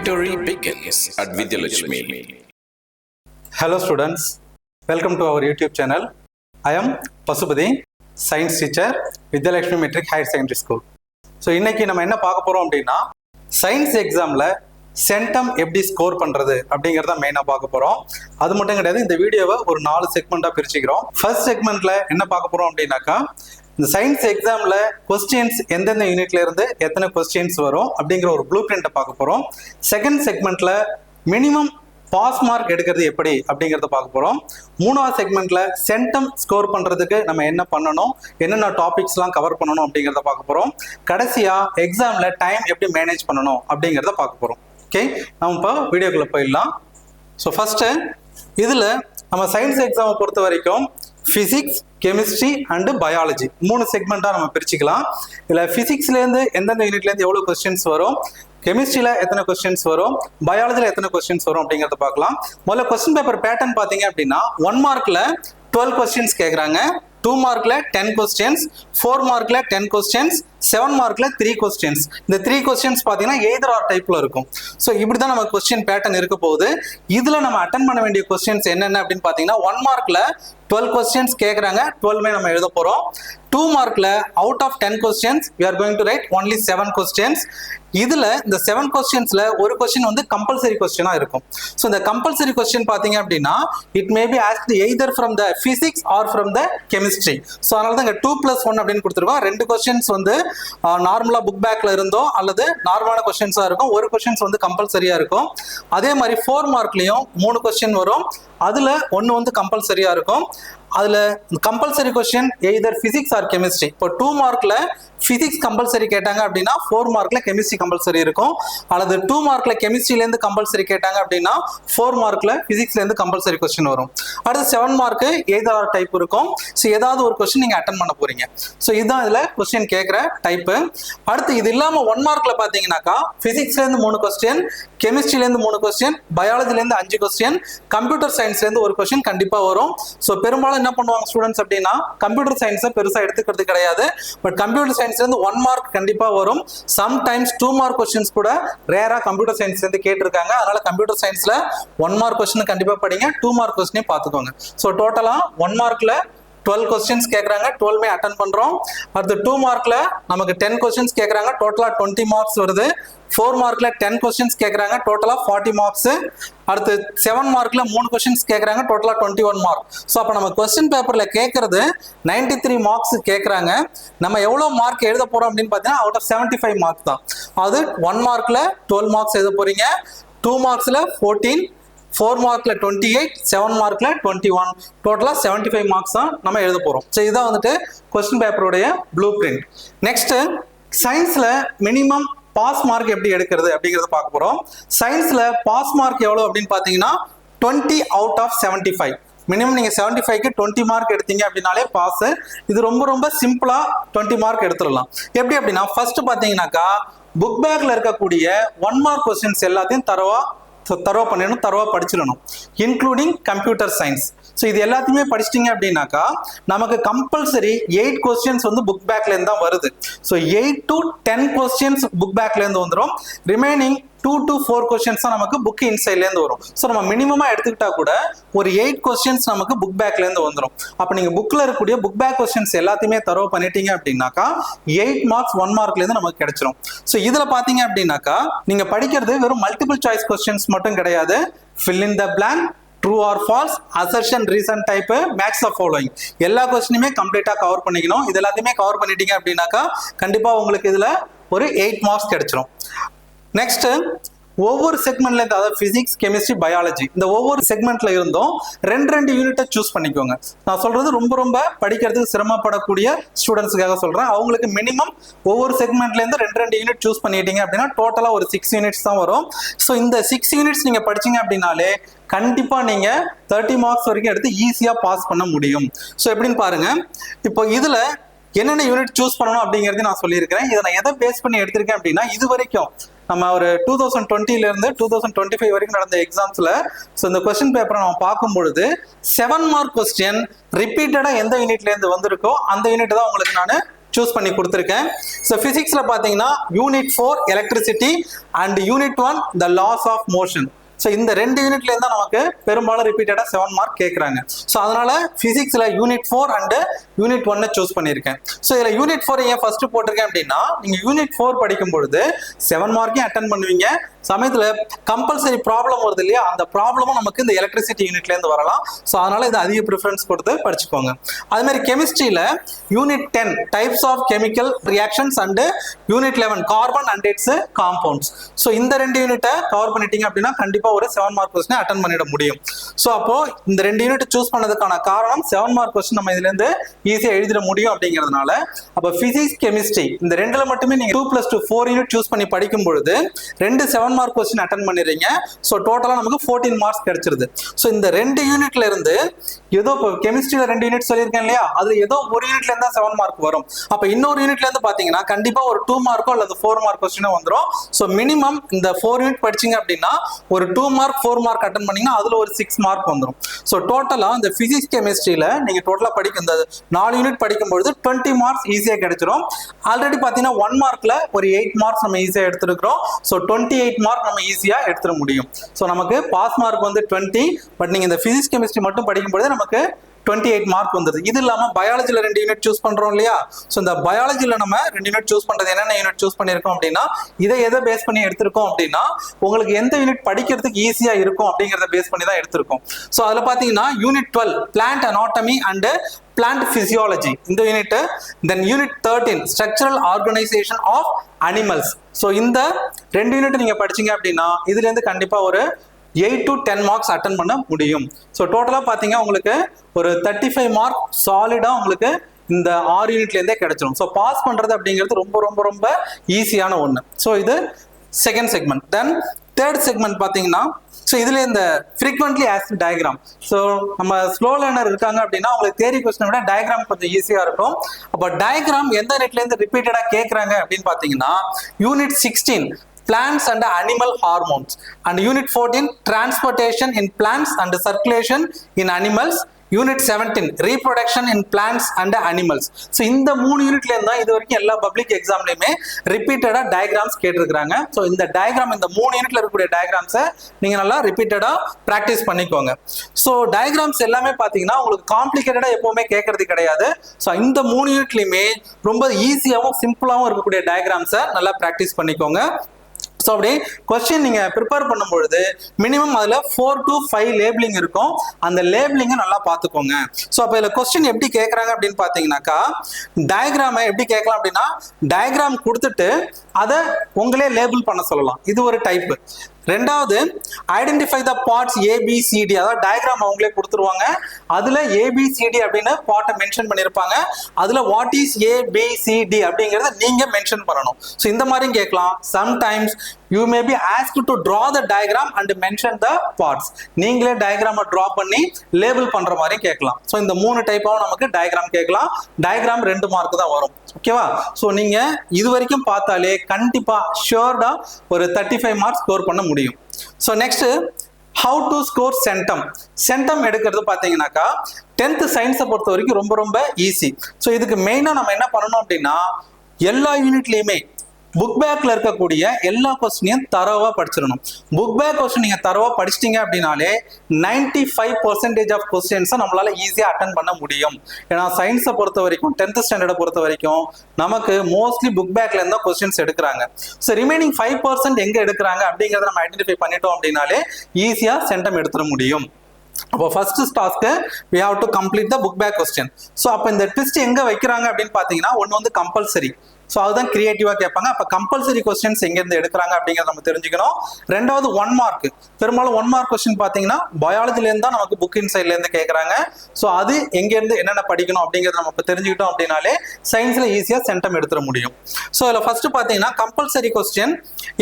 Victory begins at Vidyalakshmi. Hello students, welcome to our YouTube channel. I am Pasupati, science teacher, Vidyalakshmi Metric Higher Secondary School. So இன்னைக்கு நம்ம என்ன பார்க்க போறோம் அப்படின்னா science எக்ஸாம்ல centum எப்படி ஸ்கோர் பண்றது அப்படிங்கறத மெயினா பார்க்க போறோம். அது மட்டும் கிடையாது, இந்த வீடியோவை ஒரு 4 செக்மெண்டா பிரிச்சுக்கிறோம். ஃபர்ஸ்ட் செக்மெண்ட்ல என்ன பார்க்க போறோம் அப்படின்னாக்கா இந்த சயின்ஸ் எக்ஸாம்ல கொஸ்டின்ஸ் எந்தெந்த யூனிட்ல இருந்து எத்தனை கொஸ்டின்ஸ் வரும் அப்படிங்கிற ஒரு ப்ளூ பிரிண்ட்டை பார்க்க போறோம். செகண்ட் செக்மெண்ட்ல மினிமம் பாஸ் மார்க் எடுக்கிறது எப்படி அப்படிங்கிறத பார்க்க போறோம். மூணாவது செக்மெண்ட்ல சென்டம் ஸ்கோர் பண்றதுக்கு நம்ம என்ன பண்ணணும், என்னென்ன டாபிக்ஸ்லாம் கவர் பண்ணணும் அப்படிங்கிறத பார்க்க போறோம். கடைசியா எக்ஸாம்ல டைம் எப்படி மேனேஜ் பண்ணணும் அப்படிங்கிறத பார்க்க போறோம். ஓகே, நம்ம இப்போ வீடியோக்குள்ள போயிடலாம். ஸோ ஃபர்ஸ்ட் இதுல நம்ம சயின்ஸ் எக்ஸாமை பொறுத்த வரைக்கும் பிசிக்ஸ், கெமிஸ்ட்ரி அண்ட் பயாலஜி 3 செக்மெண்டா நம்ம பிரிச்சுக்கலாம். இதுல பிசிக்ஸ்ல இருந்து எந்தெந்த யூனிட்ல இருந்து எவ்வளவு கொஸ்டின்ஸ் வரும், கெமிஸ்ட்ரியில எத்தனை கொஸ்டின்ஸ் வரும், பயாலஜில எத்தனை கொஸ்டின்ஸ் வரும் அப்படிங்கறத பார்க்கலாம். முதல்ல கொஸ்டின் பேப்பர் பேட்டர்ன் பாத்தீங்க அப்படின்னா 1 மார்க்ல 12 கொஸ்டின்ஸ் கேக்குறாங்க, 2 மார்க்ல 10 கொஸ்டின்ஸ், 4 மார்க்ல 10 கொஸ்டின்ஸ், 7 மார்க்ல 3 கொஸ்டின்ஸ். இந்த 3 கொஸ்டின்ஸ் பாத்தீங்கன்னா எய்தர் ஆர் டைப்ல இருக்கும். ஸோ இப்படிதான் நம்ம கொஸ்டின் பேட்டர்ன் இருக்க போகுது. இதுல நம்ம அட்டன் பண்ண வேண்டிய கொஸ்டின்ஸ் என்னென்ன அப்படின்னு பாத்தீங்கன்னா 1 மார்க்ல 12 கொஸ்டின்ஸ் கேக்குறாங்க, 12மே நம்ம எழுத போறோம். 2 மார்க்ல out of 10 questions we are going to write only 7 questions. இதுல இந்த 7 கொஸ்டின்ஸ்ல ஒரு கொஸ்டின் வந்து கம்பல்சரி கொஸ்டினா இருக்கும். ஸோ இந்த கம்பல்சரி கொஸ்டின் பாத்தீங்க அப்படின்னா it may be asked either from the physics or from the chemistry. So அதனால தான் இங்க 2+1 அப்படின்னு கொடுத்துருக்கோம். 2 கொஸ்டின்ஸ் வந்து நார்மலா புக் பேக்ல இருந்தோ அல்லது நார்மலான கொஸ்டின்ஸா இருக்கும், ஒரு கொஸ்டின்ஸ் வந்து கம்பல்சரியா இருக்கும். அதே மாதிரி 4 மார்க்லயும் 3 கொஸ்டின் வரும், அதுல 1 வந்து கம்பல்சரியா இருக்கும். அதுல compulsory question either physics R chemistry. இப்போ 2 மார்க்ல பிசிக்ஸ் கம்பல்சரி கேட்டாங்க அப்படின்னா 4 மார்க்ல கெமிஸ்ட்ரி கம்பல்சரி இருக்கும். அல்லது 2 மார்க்ல கெமிஸ்ட்ரில இருந்து கம்பல்சரி கேட்டாங்க அப்படின்னா 4 மார்க்ல பிசிக்ஸ்ல இருந்து கம்பல்சரி கொஸ்டின் வரும். அடுத்து 7 மார்க் எய்தர் ஆர் டைப் இருக்கும். ஸோ ஏதாவது ஒரு கொஸ்டின் நீங்க அட்டன் பண்ண போறீங்க. ஸோ இதுதான் இதுல கொஸ்டின் கேட்கிற டைப். அடுத்து இது இல்லாம 1 மார்க்ல பாத்தீங்கன்னாக்கா பிசிக்ஸ்ல இருந்து 3 கொஸ்டின், கெமிஸ்ட்ரில இருந்து 3 கொஸ்டின், பயாலஜில இருந்து 5 கொஸ்டின், கம்ப்யூட்டர் சயின்ஸ்ல இருந்து ஒரு கொஸ்டின் கண்டிப்பா வரும். ஸோ பெரும்பாலும் என்ன பண்ணுவாங்க ஸ்டூடெண்ட்ஸ் அப்படின்னா கம்ப்யூட்டர் சயின்ஸை பெருசா எடுத்துக்கிறது கிடையாது. பட் கம்ப்யூட்டர் சயின்ஸ்ல இருந்து 1 மார்க் கண்டிப்பா வரும். சம்டைம்ஸ் 2 மார்க் கொஸ்டின்ஸ் கூட ரேரா கம்ப்யூட்டர் சயின்ஸ்ல இருந்து கேட்டிருக்காங்க. அதனால கம்ப்யூட்டர் சயின்ஸ்ல 1 மார்க் கொஸ்டின் கண்டிப்பா படிங்க, 2 மார்க் கொஸ்டினையும் பார்த்துக்கோங்க. ஸோ டோட்டலா 1 மார்க்ல 12 கொஸ்டின்ஸ் கேட்கறாங்க, 12மே அட்டன் பண்றோம். அடுத்து 2 மார்க்ல நமக்கு 10 கொஸ்டின்ஸ் கேட்கறாங்க, டோட்டலா 20 மார்க்ஸ் வருது. 4 மார்க்ல 10 கொஸ்டின்ஸ் கேட்கறாங்க, டோட்டலா 40 மார்க்ஸ். அடுத்து 7 மார்க்ல 3 கொஸ்டின்ஸ் கேட்கறாங்க, டோட்டலா 21 மார்க். ஸோ அப்போ நம்ம கொஸ்டின் பேப்பர்ல கேட்கறது 93 மார்க்ஸ் கேட்கறாங்க. நம்ம எவ்வளவு மார்க் எழுத போறோம் அப்படின்னு பார்த்தீங்கன்னா அவுட் ஆஃப் 75 மார்க்ஸ் தான். அது 1 மார்க்ல 12 மார்க்ஸ் எழுத போறீங்க, 2 மார்க்ஸ்ல 14, 4 மார்க்ல 28, 7 மார்க்ல 21, டோட்டலா 75 மார்க்ஸ் தான் நம்ம எழுத போறோம். ஸோ இதான் வந்துட்டு கொஸ்டின் பேப்பருடைய ப்ளூ பிரிண்ட். நெக்ஸ்ட் சயின்ஸ்ல மினிமம் பாஸ் மார்க் எப்படி எடுக்கிறது அப்படிங்கறத பார்க்க போறோம். சயின்ஸ்ல பாஸ் மார்க் எவ்வளவு அப்படின்னு பாத்தீங்கன்னா 20 அவுட் ஆஃப் 75. மினிமம் நீங்க 75க்கு 20 மார்க் எடுத்தீங்க அப்படின்னாலே பாஸ். இது ரொம்ப ரொம்ப சிம்பிளா 20 மார்க் எடுத்துடலாம். எப்படி அப்படின்னா ஃபர்ஸ்ட் பாத்தீங்கன்னாக்கா புக் பேக்ல இருக்கக்கூடிய 1 மார்க் கொஸ்டின்ஸ் எல்லாத்தையும் தரவா பண்ணிடணும், தரவா படிச்சிடணும், இன்க்ளூடிங் கம்ப்யூட்டர் சயின்ஸ். ஸோ இது எல்லாத்தையுமே படிச்சிட்டிங்க அப்படின்னாக்கா நமக்கு கம்பல்சரி 8 கொஸ்டின்ஸ் வந்து புக் பேக்ல இருந்து தான் வருது. ஸோ 8 to 10 கொஸ்டின்ஸ் புக் பேக்ல இருந்து வந்துடும். ரிமைனிங் 2 to 4 கொஸ்டின்ஸ் தான் நமக்கு புக் இன்சைட்ல இருந்து வரும். ஸோ நம்ம மினிமமா எடுத்துக்கிட்டா கூட ஒரு 8 கொஸ்டின்ஸ் நமக்கு புக் பேக்ல இருந்து வந்துடும். அப்ப நீங்க புக்ல இருக்கக்கூடிய புக் பேக் கொஸ்டின்ஸ் எல்லாத்தையுமே தரவு பண்ணிட்டீங்க அப்படின்னாக்கா 8 மார்க்ஸ் 1 மார்க்ல இருந்து நமக்கு கிடைச்சிடும். ஸோ இதுல பாத்தீங்க அப்படின்னாக்கா நீங்க படிக்கிறது வெறும் மல்டிபிள் சாய்ஸ் கொஸ்டின்ஸ் மட்டும் கிடையாது. fill in the blank, true or false, assertion, reason type, match the following எல்லா கொஸ்டினுமே கம்ப்ளீட்டா கவர் பண்ணிக்கணும். இது எல்லாத்தையுமே கவர் பண்ணிட்டீங்க அப்படின்னாக்கா கண்டிப்பா உங்களுக்கு இதுல ஒரு 8 மார்க்ஸ் கிடைச்சிடும். நெக்ஸ்ட் ஒவ்வொரு செக்மெண்ட்ல இருந்து, அதாவது பிசிக்ஸ், கெமிஸ்ட்ரி, பயாலஜி, இந்த ஒவ்வொரு செக்மெண்ட்ல இருந்தும் 2 யூனிட்டை சூஸ் பண்ணிக்கோங்க. நான் சொல்றது ரொம்ப ரொம்ப படிக்கிறதுக்கு சிரமப்படக்கூடிய ஸ்டூடெண்ட்ஸுக்காக சொல்றேன். அவங்களுக்கு மினிமம் ஒவ்வொரு செக்மெண்ட்ல இருந்து 2 யூனிட் சூஸ் பண்ணிட்டீங்க அப்படின்னா டோட்டலா ஒரு 6 யூனிட்ஸ் தான் வரும். ஸோ இந்த 6 யூனிட்ஸ் நீங்க படிச்சீங்க அப்படின்னாலே கண்டிப்பா நீங்க 30 மார்க்ஸ் வரைக்கும் எடுத்து ஈஸியா பாஸ் பண்ண முடியும். ஸோ எப்படின்னு பாருங்க, இப்போ இதுல என்னென்ன யூனிட் சூஸ் பண்ணணும் அப்படிங்கறது நான் சொல்லியிருக்கிறேன். இதை நான் எதை பேஸ் பண்ணி எடுத்திருக்கேன் அப்படின்னா இது வரைக்கும் நம்ம ஒரு 2020ல இருந்து 2025 வரைக்கும் நடந்த எக்ஸாம்ஸ்ல இந்த கொஸ்டின் பேப்பரை நம்ம பார்க்கும் பொழுது 7 மார்க் கொஸ்டின் ரிப்பீட்டடா எந்த யூனிட்ல இருந்து வந்திருக்கோ அந்த யூனிட் தான் உங்களுக்கு நான் சூஸ் பண்ணி கொடுத்துருக்கேன். ஸோ ஃபிசிக்ஸில் பார்த்தீங்கன்னா unit 4 electricity and unit 1 the laws of motion. So இந்த 2 யூனிட்ல இருந்தா நமக்கு பெரும்பாலும் ரிப்பீட்டடா 7 மார்க் கேட்கறாங்க. ஸோ அதனால பிசிக்ஸ்ல யூனிட் 4 அண்ட் யூனிட் 1 சூஸ் பண்ணியிருக்கேன். ஸோ இதுல யூனிட் 4 ஏன் ஃபர்ஸ்ட் போட்டிருக்கேன் அப்படின்னா, நீங்க யூனிட் 4 படிக்கும் பொழுது 7 மார்க்கையும் அட்டன் பண்ணுவீங்க. சமயத்துல கம்பல்சரி ப்ராப்ளம் வருது இல்லையா, அந்த ப்ராப்ளமும் நமக்கு இந்த எலக்ட்ரிசிட்டி யூனிட்ல இருந்து வரலாம். ஸோ அதனால இது அதிக ப்ரிஃபரன்ஸ் கொடுத்து படிச்சுக்கோங்க. அதே மாதிரி கெமிஸ்ட்ரியில unit 10 types of chemical reactions and unit 11 carbon and its compounds. So இந்த 2 யூனிட்டை கவர் பண்ணிட்டீங்க அப்படின்னா கண்டிப்பா ஒரு 7 மார்க் கொஸ்டின் அட்டன் பண்ணிட முடியும். ஸோ அப்போ இந்த 2 யூனிட் சூஸ் பண்ணதுக்கான காரணம் 7 மார்க் கொஸ்டின் நம்ம இதுல இருந்து ஈஸியா எழுதிட முடியும் அப்படிங்கிறதுனால. அப்போ பிசிக்ஸ் கெமிஸ்ட்ரி இந்த 2ல மட்டுமே நீங்க 2+2 4 யூனிட் சூஸ் பண்ணி படிக்கும் பொழுது 2 7 மார்க் கொஸ்டின் அட்டன் பண்ணிடுறீங்க. ஸோ டோட்டலா நமக்கு 14 மார்க்ஸ் கிடைச்சிருது. ஸோ இந்த 2 யூனிட்ல இருந்து ஏதோ இப்போ கெமிஸ்ட்ரியில 2 யூனிட் சொல்லியிருக்கேன் இல்லையா, அதுல ஏதோ ஒரு யூனிட்ல இருந்தா 7 மார்க் வரும். அப்ப இன்னொரு யூனிட்ல இருந்து பாத்தீங்கன்னா கண்டிப்பா ஒரு 2 மார்க்கோ அல்லது 4 மார்க் கொஸ்டினோ வந்துடும். ஸோ மினிமம் இந்த 4 யூனிட் படிச்சீங்க அப்படின்னா ஒரு 2 மார்க் 4 மார்க் அட்டன் பண்ணீங்கன்னா அதுல ஒரு 6 மார்க் வந்துடும். ஸோ டோட்டலா இந்த பிசிக்ஸ் கெமிஸ்ட்ரியில நீங்க டோட்டலா படிக்கும் இந்த 4 யூனிட் படிக்கும்போது 20 மார்க்ஸ் ஈஸியா கிடைச்சிடும். ஆல்ரெடி பாத்தீங்கன்னா 1 மார்க்ல ஒரு 8 மார்க்ஸ் நம்ம ஈஸியா எடுத்துருக்கிறோம். ஸோ 28 மார்க் நம்ம ஈஸியா எடுத்துட முடியும். ஸோ நமக்கு பாஸ் மார்க் வந்து 20, பட் நீங்க இந்த பிசிக்ஸ் கெமிஸ்ட்ரி மட்டும் படிக்கும்போது நமக்கு 28 மார்க் வந்தது. இது இல்லாம பயாலஜில 2 யூனிட் சூஸ் பண்றோம் இல்லையா. சோ இந்த பயாலஜில நம்ம 2 யூனிட் சூஸ் பண்றது என்னென்ன யூனிட் சூஸ் பண்ணிருக்கோம் அப்படின்னா, இதை எதை பேஸ் பண்ணி எடுத்திருக்கோம் அப்படின்னா, உங்களுக்கு எந்த யூனிட் படிக்கிறதுக்கு ஈஸியா இருக்கும் அப்படிங்கறத பேஸ் பண்ணி தான் எடுத்திருக்கோம். சோ அதுல பாத்தீங்கன்னா unit 12 plant anatomy and plant physiology இந்த unit, then unit 13 structural organisation of animals. So இந்த 2 யூனிட் நீங்க படிச்சீங்க அப்படின்னா இதுல இருந்து கண்டிப்பா ஒரு 8 to 10 மார்க்ஸ் அட்டன் பண்ண முடியும். ஸோ டோட்டலா பாத்தீங்க உங்களுக்கு ஒரு 35 மார்க் சாலிடா உங்களுக்கு இந்த 6 யூனிட்ல இருந்தே கிடைச்சிடும். ஸோ பாஸ் பண்றது அப்படிங்கிறது ரொம்ப ரொம்ப ரொம்ப ஈஸியான ஒண்ணு. ஸோ இது second segment. Then third segment பாத்தீங்கன்னா, ஸோ இதுல இந்த ஃப்ரீக்வென்ட்லி ஆஸ்க்ட் டயக்ராம். ஸோ நம்ம ஸ்லோ லேர்னர் இருக்காங்க அப்படின்னா உங்களுக்கு தியரி கொஸ்டினை விட டயக்ராம் கொஞ்சம் ஈஸியா இருக்கும். அப்போ டயக்ராம் எந்த யூனிட்ல இருந்து ரிப்பீட்டடா கேட்கறாங்க அப்படின்னு பாத்தீங்கன்னா, unit 16 plants and animal hormones and unit 14 transportation in plants and circulation in animals, unit 17 reproduction in plants and animals. So இந்த 3 யூனிட்ல இருந்தா இது வரைக்கும் எல்லா பப்ளிக் எக்ஸாம்லயுமே ரிப்பீட்டடா டயக்ராம்ஸ் கேட்டிருக்காங்க. ஸோ இந்த டயக்ராம் இந்த 3 யூனிட்ல இருக்கக்கூடிய டயக்ராம்ஸை நீங்க நல்லா ரிப்பீட்டடா பிராக்டிஸ் பண்ணிக்கோங்க. ஸோ டயக்ராம்ஸ் எல்லாமே பாத்தீங்கன்னா உங்களுக்கு காம்ப்ளிகேட்டடா எப்பவுமே கேட்கறது கிடையாது. ஸோ இந்த 3 யூனிட்லயுமே ரொம்ப ஈஸியாவும் சிம்பிளாவும் இருக்கக்கூடிய டயக்ராம்ஸை நல்லா பிராக்டிஸ் பண்ணிக்கோங்க. ஸோ அப்படி கொஸ்டின் நீங்க ப்ரிப்பேர் பண்ணும்பொழுது மினிமம் அதுல 4 to 5 லேபிளிங் இருக்கும். அந்த லேபிளிங்கை நல்லா பார்த்துக்கோங்க. ஸோ அப்போ இதுல கொஸ்டின் எப்படி கேட்கறாங்க அப்படின்னு பாத்தீங்கன்னாக்கா, டயக்ராமை எப்படி கேட்கலாம் அப்படின்னா, டயக்ராம் கொடுத்துட்டு அதை உங்களே லேபிள் பண்ண சொல்லலாம். இது ஒரு டைப். ரெண்டாவது, ஐடென்டிஃபை த பார்ட்ஸ் ஏபிசிடி, அதாவது டயக்ராம் அவங்களே கொடுத்துருவாங்க. அதுல ஏபிசிடி அப்படின்னு பார்ட்டை மென்ஷன் பண்ணியிருப்பாங்க. அதுல வாட் இஸ் ஏபிசிடி அப்படிங்கறத நீங்க மென்ஷன் பண்ணணும். ஸோ இந்த மாதிரியும் கேட்கலாம். Sometimes you may be asked to draw the diagram and mention the parts. நீங்களே டயக்ராமை டிரா பண்ணி லேபிள் பண்ற மாதிரி கேட்கலாம். ஸோ இந்த 3 டைப்பாவும் நமக்கு டயக்ராம் கேட்கலாம். டயக்ராம் 2 மார்க் தான் வரும். ஓகேவா? ஸோ நீங்க இது வரைக்கும் பார்த்தாலே கண்டிப்பா ஷியோர்டா ஒரு 35 மார்க்ஸ் ஸ்கோர் பண்ண முடியும். So next, how to score centum. Centum எடுக்கிறது பாத்தீங்கன்னாக்கா 10th சயின்ஸை பொறுத்த வரைக்கும் ரொம்ப ரொம்ப ஈஸி. ஸோ இதுக்கு மெயினா நம்ம என்ன பண்ணணும் அப்படின்னா, எல்லா யூனிட்லயுமே புக் பேக்ல இருக்கக்கூடிய எல்லா கொஸ்டினையும் தரவா படிச்சிடணும். புக் பேக் கொஸ்டின் நீங்க தரவா படிச்சிட்டீங்க அப்படின்னாலே 95% ஆஃப் கொஸ்டின்ஸை நம்மளால ஈஸியா அட்டன் பண்ண முடியும். ஏன்னா சயின்ஸை பொறுத்த வரைக்கும் 10th ஸ்டாண்டர்டை பொறுத்த வரைக்கும் நமக்கு மோஸ்ட்லி புக் பேக்ல இருந்தா கொஸ்டின்ஸ் எடுக்கிறாங்க. ஸோ ரிமைனிங் 5% எங்க எடுக்கிறாங்க அப்படிங்கறத நம்ம ஐடென்டிஃபை பண்ணிட்டோம் அப்படின்னாலே ஈஸியா சென்டம் எடுத்துட முடியும். அப்போ first task we have to complete the book back question. So அப்போ இந்த ட்விஸ்ட் எங்க வைக்கிறாங்க அப்படின்னு பாத்தீங்கன்னா, ஒன்னு வந்து கம்பல்சரி. ஸோ அதுதான் கிரியேட்டிவா கேட்பாங்க. அப்போ கம்பல்சரி கொஸ்டின்ஸ் எங்க இருந்து எடுக்கிறாங்க அப்படிங்கிறத நம்ம தெரிஞ்சுக்கணும். ரெண்டாவது 1 மார்க். பெரும்பாலும் 1 மார்க் கொஸ்டின் பாத்தீங்கன்னா பயாலஜில இருந்து தான் நமக்கு புக் இன்சைட்ல இருந்து கேட்கறாங்க. ஸோ அது எங்க இருந்து என்னென்ன படிக்கணும் அப்படிங்கறத நம்ம இப்போ தெரிஞ்சுக்கிட்டோம் அப்படின்னாலே சயின்ஸ்ல ஈஸியா சென்டம் எடுத்துட முடியும். ஸோ இதுல ஃபர்ஸ்ட் பாத்தீங்கன்னா கம்பல்சரி கொஸ்டின்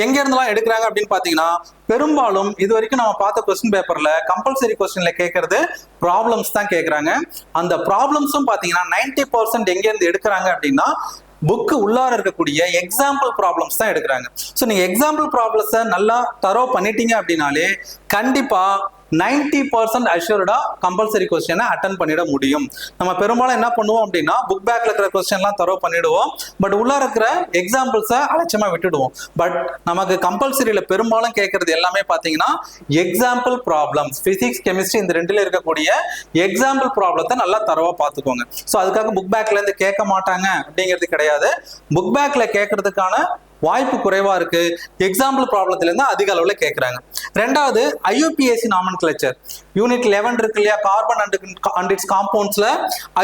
எங்க இருந்தெல்லாம் எடுக்கிறாங்க அப்படின்னு பாத்தீங்கன்னா, பெரும்பாலும் இது வரைக்கும் நம்ம பார்த்த கொஸ்டின் பேப்பர்ல கம்பல்சரி கொஸ்டின்ல கேட்கறது ப்ராப்ளம்ஸ் தான் கேட்கறாங்க. அந்த ப்ராப்ளம்ஸும் பாத்தீங்கன்னா 90% எங்க இருந்து எடுக்கிறாங்க அப்படின்னா புக்கு உள்ளார இருக்கக்கூடிய எக்ஸாம்பிள் ப்ராப்ளம்ஸ் தான் எடுக்கிறாங்க. ஸோ நீங்க எக்ஸாம்பிள் ப்ராப்ளம்ஸை நல்லா தரோ பண்ணிட்டீங்க அப்படின்னாலே கண்டிப்பா 90% அஷ்யூர்டா கம்பல்சரி கொஸ்டினை அட்டன் பண்ணிட முடியும். நம்ம பெரும்பாலும் என்ன பண்ணுவோம் அப்படின்னா புக் பேக்ல இருக்கிற கொஸ்டின்லாம் தரவு பண்ணிடுவோம், பட் உள்ள இருக்கிற எக்ஸாம்பிள்ஸை அலட்சியமா விட்டுடுவோம். பட் நமக்கு கம்பல்சரியில பெரும்பாலும் கேட்கறது எல்லாமே பாத்தீங்கன்னா எக்ஸாம்பிள் ப்ராப்ளம்ஸ், பிசிக்ஸ் கெமிஸ்ட்ரி இந்த ரெண்டுல இருக்கக்கூடிய எக்ஸாம்பிள் ப்ராப்ளத்தை நல்லா தரவா பார்த்துக்கோங்க. ஸோ அதுக்காக புக் பேக்ல இருந்து கேட்க மாட்டாங்க அப்படிங்கிறது கிடையாது. புக் பேக்ல கேட்கறதுக்கான வாய்ப்பு குறைவா இருக்கு. எக்ஸாம்பிள் ப்ராப்ளத்துல இருந்து அதிக அளவுல கேட்கறாங்க. ரெண்டாவது IUPAC நாமன்கிளச்சர் யூனிட் 11 இருக்கு இல்லையா, கார்பன் அண்ட் இட்ஸ் காம்பவுண்ட்ஸ்ல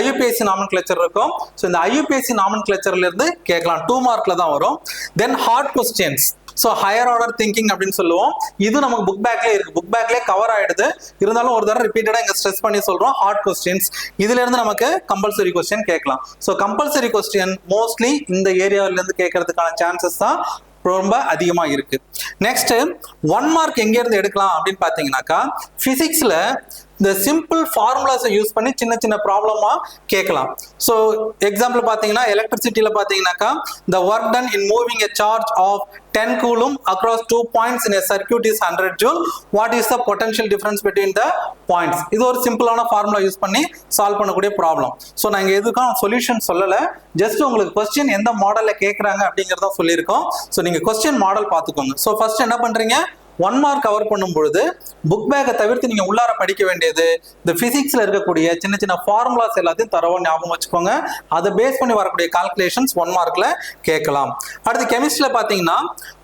IUPAC நாமன்கிளச்சர் இருக்கும். ஸோ இந்த IUPAC நாமன்கிளச்சர்ல இருந்து கேட்கலாம், 2 மார்க்ல தான் வரும். Then hard questions, so higher order thinking அப்படின்னு சொல்லுவோம். இது நமக்கு புக் பேக்லேயே இருக்கு, புக் பேக்லேயே கவர் ஆயிடுது. இருந்தாலும் ஒரு தடவை ரிப்பீட்டடா இங்க ஸ்ட்ரெஸ் பண்ணி சொல்றோம் ஹார்ட் கொஸ்டின்ஸ். இதுல இருந்து நமக்கு கம்பல்சரி கொஸ்டின் கேட்கலாம். ஸோ கம்பல்சரி கொஸ்டின் மோஸ்ட்லி இந்த ஏரியாவில இருந்து கேட்கறதுக்கான சான்சஸ் தான் ரொம்ப அதிகமா இருக்கு. நெக்ஸ்ட் 1 மார்க் எங்க இருந்து எடுக்கலாம் அப்படின்னு பாத்தீங்கன்னாக்கா, பிசிக்ஸ்ல இந்த சிம்பிள் ஃபார்முலாஸை யூஸ் பண்ணி சின்ன சின்ன ப்ராப்ளமா கேட்கலாம். ஸோ எக்ஸாம்பிள் பார்த்தீங்கன்னா எலக்ட்ரிசிட்டியில் பார்த்தீங்கன்னாக்கா, the work done in moving a charge of 10 coulomb across 2 points in a circuit is 100 joule. What is the potential difference between the points? இது ஒரு சிம்பிளான ஃபார்முலா யூஸ் பண்ணி சால்வ் பண்ணக்கூடிய ப்ராப்ளம். ஸோ நாங்கள் எதுக்கும் solution சொல்லலை, ஜஸ்ட் உங்களுக்கு question எந்த மாடலில் கேட்குறாங்க அப்படிங்கிறத சொல்லியிருக்கோம். ஸோ நீங்கள் கொஸ்டின் மாடல் பார்த்துக்கோங்க. ஸோ ஃபர்ஸ்ட் என்ன பண்ணுறீங்க, 1 மார்க் கவர் பண்ணும் பொழுது புக் பேக்கை தவிர்த்து நீங்க உள்ளார படிக்க வேண்டியது இந்த பிசிக்ஸ்ல இருக்கக்கூடிய சின்ன சின்ன ஃபார்முலாஸ் எல்லாத்தையும் தரவா ஞாபகம் வச்சுக்கோங்க. அதை பேஸ் பண்ணி வரக்கூடிய கால்குலேஷன்ஸ் 1 மார்க்ல கேட்கலாம். அடுத்து கெமிஸ்ட்ரியில பாத்தீங்கன்னா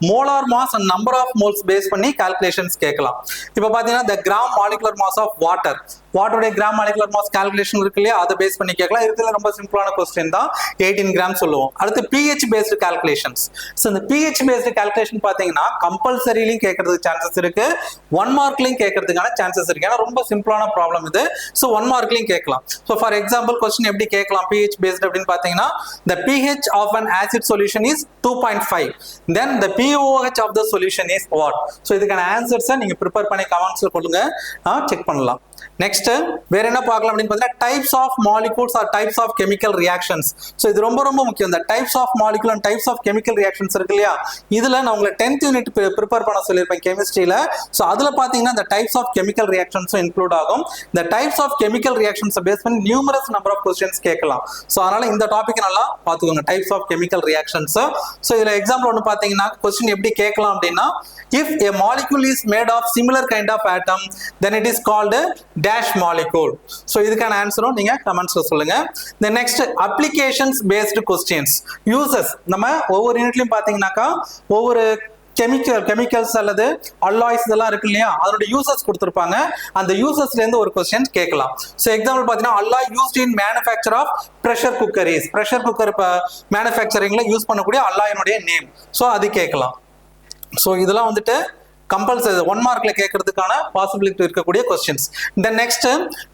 molar mass and number of moles base பண்ணி கால்குலேஷன்ஸ் கேட்கலாம். இப்போ பாத்தீங்கன்னா the gram molecular mass of water, வாட்டருடைய கிராம் மாலிகுலர் மாஸ் கால்குலேஷன் இருக்கு இல்லையா, அதை பேஸ் பண்ணி கேட்கலாம். இதுல ரொம்ப சிம்பிளான கொஸ்டின் தான், 18 கிராம் சொல்லுவோம். அடுத்து pH பேஸ்டு கால்குலேஷன்ஸ். ஸோ இந்த pH பேஸ்டு கால்குலேஷன் பாத்தீங்கன்னா கம்பல்சரிலையும் கேட்கறதுக்கு சான்சஸ் இருக்கு, 1 மார்க்லையும் கேட்கறதுக்கான சான்சஸ் இருக்கு. ஏன்னா ரொம்ப சிம்பிளான ப்ராப்ளம் இது. ஸோ 1 மார்க்லையும் கேட்கலாம். ஸோ ஃபார் எக்ஸாம்பிள் கொஸ்டின் எப்படி கேட்கலாம் pH பேஸ்டு அப்படின்னு பாத்தீங்கன்னா, the pH of an acid solution is 2.5, then the pOH of the solution is what? So இதுக்கான ஆன்சர்ஸை நீங்க ப்ரிப்பேர் பண்ணி கமெண்ட்ஸ்ல கொடுங்க, செக் பண்ணலாம். நெக்ஸ்ட் வேற என்ன பார்க்கலாம் அப்படின்னு பார்த்தீங்கன்னா types of molecules or types of chemical reactions. So இது ரொம்ப ரொம்ப முக்கியம். இந்த types of molecule and types of chemical reactions இருக்கு இல்லையா, இதுல நான் உங்களை 10th யூனிட் ப்ரிப்பேர் பண்ண சொல்லியிருப்பேன் கெமிஸ்ட்ரியில. ஸோ அதுல பாத்தீங்கன்னா இந்த டைப்ஸ் ஆஃப் கெமிக்கல் ரியாக்ஷன்ஸும் இன்க்ளூட் ஆகும். இந்த டைப்ஸ் ஆஃப் கெமிக்கல் ரியாக்ஷன்ஸை பேஸ் பண்ணி நியூமரஸ் நம்பர் ஆஃப் கொஸ்டின்ஸ் கேட்கலாம். ஸோ அதனால இந்த டாபிக் நல்லா பார்த்துக்கோங்க, types of chemical reactions. So இதுல எக்ஸாம்பிள் ஒன்று பார்த்தீங்கன்னா கொஸ்டின் எப்படி கேட்கலாம் அப்படின்னா, if a molecule is made of similar kind of atom then it is called a dash molecule. So இதுக்கான ஆன்சரும் நீங்க கமெண்ட்ஸ்ல சொல்லுங்க. The next applications based questions, uses. நம்ம ஒவ்வொரு யூனிட்லயும் பாத்தீங்கன்னாக்கா ஒவ்வொரு கெமிக்கல்ஸ் அல்லது அல்லாய்ஸ் இதெல்லாம் இருக்கு இல்லையா, அதோட யூசஸ் கொடுத்துருப்பாங்க. அந்த யூசஸ்ல இருந்து ஒரு கொஸ்டின் கேட்கலாம். ஸோ எக்ஸாம்பிள் பார்த்தீங்கன்னா alloy used in manufacture of pressure cookers, pressure cooker மேனுஃபேக்சரிங்ல யூஸ் பண்ணக்கூடிய அல்லாயினுடைய நேம். ஸோ அது கேட்கலாம். ஸோ இதெல்லாம் வந்துட்டு கம்பல்சரி 1 மார்க்ல கேட்கறதுக்கான பாசிபிலிட்டி இருக்கக்கூடிய கொஸ்டின்ஸ். இந்த next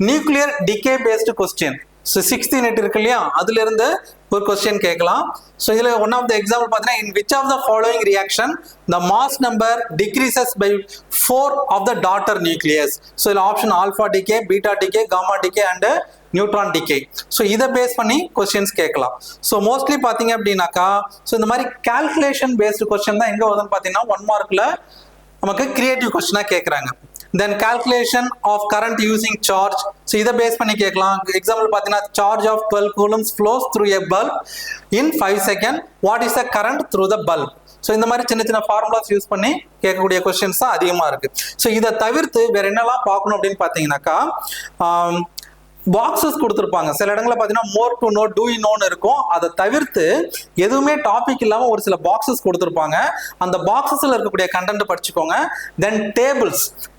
nuclear decay based question. So 6th unit இருக்கு இல்லையா, அதுல இருந்து ஒரு கொஸ்டின் கேட்கலாம். ஸோ இதுல ஒன் ஆஃப் த எக்ஸாம்பிள் பார்த்தீங்கன்னா, in which of the following reaction the mass number decreases by 4 of the daughter nucleus? So இதுல option alpha decay, beta decay, gamma decay and neutron decay. So இதை base பண்ணி questions கேட்கலாம். So mostly பார்த்தீங்க அப்படின்னாக்கா, so இந்த மாதிரி calculation based question தான் எங்க வருதுன்னு பார்த்தீங்கன்னா 1 மார்க்ல நமக்கு கிரியேட்டிவ் கொஸ்டினா கேட்கறாங்க. Then calculation of current using charge. So இதை பேஸ் பண்ணி கேட்கலாம். எக்ஸாம்பிள் பார்த்தீங்கன்னா charge of 12 coulombs flows through a bulb in 5 seconds. What is the current through the bulb? So இந்த மாதிரி சின்ன சின்ன ஃபார்முலாஸ் யூஸ் பண்ணி கேட்கக்கூடிய கொஸ்டின்ஸ் தான் அதிகமா இருக்கு. ஸோ இதை தவிர்த்து வேற என்னெல்லாம் பார்க்கணும் அப்படின்னு பார்த்தீங்கன்னாக்கா, பாக்ஸஸ் கொடுத்துருப்பாங்க. சில இடங்களில் பார்த்தீங்கன்னா more to know, do you நோன்னு இருக்கும். அதை தவிர்த்து எதுவுமே டாபிக் இல்லாமல் ஒரு சில பாக்ஸஸ் கொடுத்துருப்பாங்க. அந்த பாக்ஸஸ்ல இருக்கக்கூடிய கண்டென்ட் படிச்சுக்கோங்க. தென்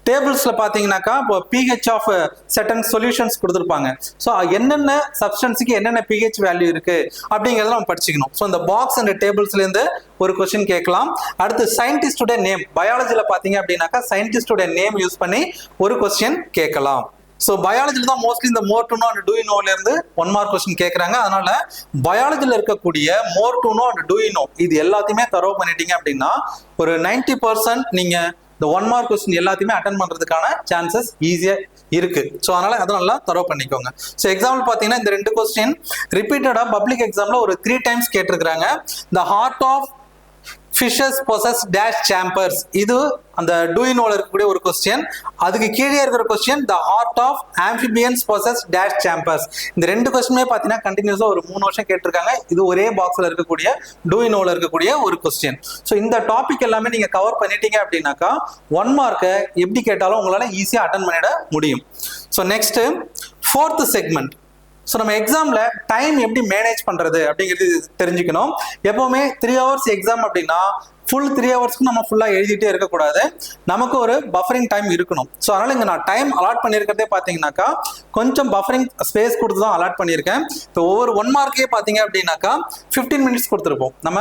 டேபிள்ஸ்ல பாத்தீங்கன்னாக்கா இப்போ pH ஆஃப் செட்டன் சொல்யூஷன்ஸ் கொடுத்துருப்பாங்க. ஸோ என்னென்ன சப்ஸ்டன்ஸுக்கு என்னென்ன pH வேல்யூ இருக்கு அப்படிங்கிறத நம்ம படிச்சுக்கணும். ஸோ இந்த பாக்ஸ் அண்ட் டேபிள்ஸ்ல இருந்து ஒரு கொஸ்டின் கேட்கலாம். அடுத்து சயின்டிஸ்டோட நேம். பயாலஜில பாத்தீங்க அப்படின்னாக்கா சயின்டிஸ்டோட நேம் யூஸ் பண்ணி ஒரு கொஸ்டின் கேட்கலாம். ஸோ பயாலஜில தான் மோஸ்ட்லி இந்த more to know and do you நோல இருந்து 1 மார்க் கொஸ்டின் கேட்கறாங்க. அதனால பயாலஜில இருக்கக்கூடிய more to know and do you know இது எல்லாத்தையுமே தரவு பண்ணிட்டீங்க அப்படின்னா ஒரு 90% நீங்க இந்த 1 மார்க் கொஸ்டின் எல்லாத்தையுமே அட்டன் பண்றதுக்கான சான்சஸ் ஈஸியா இருக்கு. ஸோ அதனால அதை நல்லா தரவு பண்ணிக்கோங்க. ஸோ எக்ஸாம்பிள் பார்த்தீங்கன்னா இந்த 2 கொஸ்டின் ரிப்பீட்டடா பப்ளிக் எக்ஸாம்ல ஒரு 3 times கேட்டிருக்கிறாங்க. The heart of fishes possess dash chambers. இது அந்த டூயினோல இருக்கக்கூடிய ஒரு கொஸ்டின். அதுக்கு கீழே இருக்கிற question the heart of amphibians possess dash chambers. இந்த ரெண்டு கொஸ்டினுமே பார்த்தீங்கன்னா கண்டினியூஸா ஒரு 3 வருஷம் கேட்டிருக்காங்க. இது ஒரே பாக்ஸ்ல இருக்கக்கூடிய டூயினோல இருக்கக்கூடிய ஒரு கொஸ்டின். ஸோ இந்த டாபிக் எல்லாமே நீங்க கவர் பண்ணிட்டீங்க அப்படின்னாக்கா 1 மார்க்கை எப்படி கேட்டாலும் உங்களால ஈஸியா அட்டன் பண்ணிட முடியும். So next 4th segment. So நம்ம எக்ஸாம்ல டைம் எப்படி மேனேஜ் பண்றது அப்படிங்கிறது தெரிஞ்சுக்கணும். எப்பவுமே 3 hours எக்ஸாம் அப்படின்னா ஃபுல் 3 ஹவர்ஸ்க்கு நம்ம ஃபுல்லாக எழுதிட்டே இருக்கக்கூடாது. நமக்கு ஒரு பஃபரிங் டைம் இருக்கணும். ஸோ அதனால இங்கே நான் டைம் அலாட் பண்ணியிருக்கிறதே பார்த்தீங்கன்னாக்கா கொஞ்சம் பஃபரிங் ஸ்பேஸ் கொடுத்து தான் அலாட் பண்ணியிருக்கேன். இப்போ ஒவ்வொரு 1 மார்க்கே பார்த்தீங்க அப்படின்னாக்கா 15 மினிட்ஸ் கொடுத்துருப்போம். நம்ம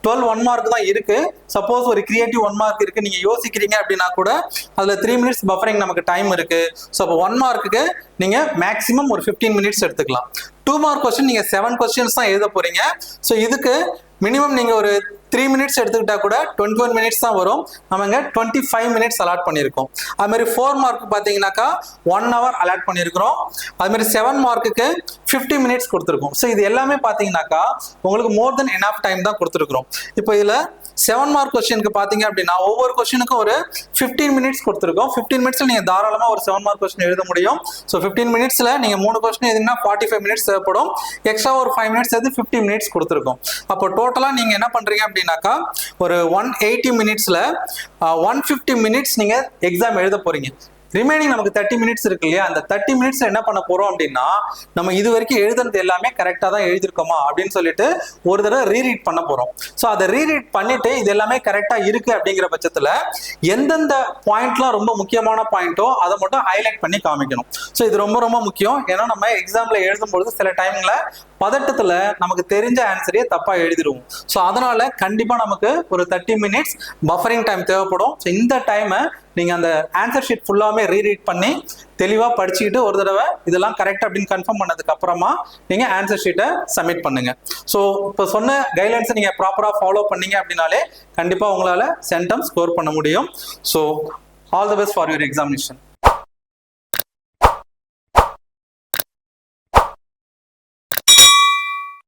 12 1 மார்க் தான் இருக்கு. சப்போஸ் ஒரு கிரியேட்டிவ் 1 மார்க் இருக்கு, நீங்க யோசிக்கிறீங்க அப்படின்னா கூட அதுல 3 மினிட்ஸ் பஃபரிங் நமக்கு டைம் இருக்கு. ஸோ அப்போ 1 மார்க்குக்கு நீங்க மேக்ஸிமம் ஒரு 15 மினிட்ஸ் எடுத்துக்கலாம். 2 மார்க் கொஸ்டின் நீங்க 7 கொஸ்டின்ஸ் தான் எழுத போறீங்க. ஸோ இதுக்கு மினிமம் நீங்க ஒரு 3 மினிட்ஸ் எடுத்துக்கிட்டா கூட 21 மினிட்ஸ் தான் வரும். நம்ம இங்க 25 மினிட்ஸ் அலாட் பண்ணியிருக்கோம். அது மாதிரி 4 மார்க் பார்த்தீங்கன்னாக்கா 1 hour அலாட் பண்ணியிருக்கிறோம். அது மாதிரி 7 மார்க்குக்கு 50 மினிட்ஸ் கொடுத்துருக்கோம். ஸோ இது எல்லாமே பார்த்தீங்கன்னாக்கா உங்களுக்கு மோர் தென் எனஃப் டைம் தான் கொடுத்துருக்குறோம். இப்போ இதில் 7 மார்க் கொஸ்டினுக்கு பார்த்தீங்க அப்படின்னா ஒவ்வொரு கொஸ்டினுக்கும் ஒரு 15 மினிட்ஸ் கொடுத்துருக்கோம். 15 மினிட்ஸ்ல நீங்க தாராளமா ஒரு 7 மார்க் கொஸ்டின் எழுத முடியும். ஸோ 15 மினிட்ஸ்ல நீங்க 3 கொஸ்டின் எழுதிங்கன்னா 45 மினிட்ஸ் தேவைப்படும். எக்ஸ்ட்ரா ஒரு 5 மினிட்ஸ் சேர்த்து 50 மினிட்ஸ் கொடுத்துருக்கோம். அப்போ டோட்டலா நீங்க என்ன பண்றீங்க அப்படின்னாக்கா ஒரு 180 மினிட்ஸ்ல 150 மினிட்ஸ் நீங்க எக்ஸாம் எழுத போறீங்க. ரிமைனிங் நமக்கு 30 மினிட்ஸ் இருக்கு இல்லையா, அந்த 30 மினிட்ஸ் என்ன பண்ண போறோம் அப்படின்னா நம்ம இது வரைக்கும் எழுதுனது எல்லாமே கரெக்டா தான் எழுதிருக்கோமா அப்படின்னு சொல்லிட்டு ஒரு தடவை ரீரீட் பண்ண போறோம். ஸோ அதை ரீரீட் பண்ணிட்டு இது எல்லாமே கரெக்டா இருக்கு அப்படிங்கிற பட்சத்துல எந்தெந்த பாயிண்ட்லாம் ரொம்ப முக்கியமான பாயிண்டோ அதை மட்டும் ஹைலைட் பண்ணி காமிக்கணும். ஸோ இது ரொம்ப ரொம்ப முக்கியம். ஏன்னா நம்ம எக்ஸாம்ல எழுதும்பொழுது சில டைம்ல பதட்டத்துல நமக்கு தெரிஞ்ச ஆன்சரையே தப்பா எழுதிடுவோம். ஸோ அதனால கண்டிப்பா நமக்கு ஒரு 30 மினிட்ஸ் பஃபரிங் டைம் தேவைப்படும். ஸோ இந்த டைமை நீங்க அந்த ஆன்சர் ஷீட் ஃபுல்லாமே ரீரீட் பண்ணி தெளிவா படிச்சுக்கிட்டு ஒரு தடவை இதெல்லாம் கரெக்ட் அப்படின்னு கன்ஃபார்ம் பண்ணதுக்கு அப்புறமா நீங்க ஆன்சர் ஷீட்டை சப்மிட் பண்ணுங்க. ஸோ இப்போ சொன்ன கைட்லைன்ஸை நீங்க ப்ராப்பரா ஃபாலோ பண்ணீங்க அப்படின்னாலே கண்டிப்பா உங்களால சென்டம் ஸ்கோர் பண்ண முடியும். So all the best for your examination.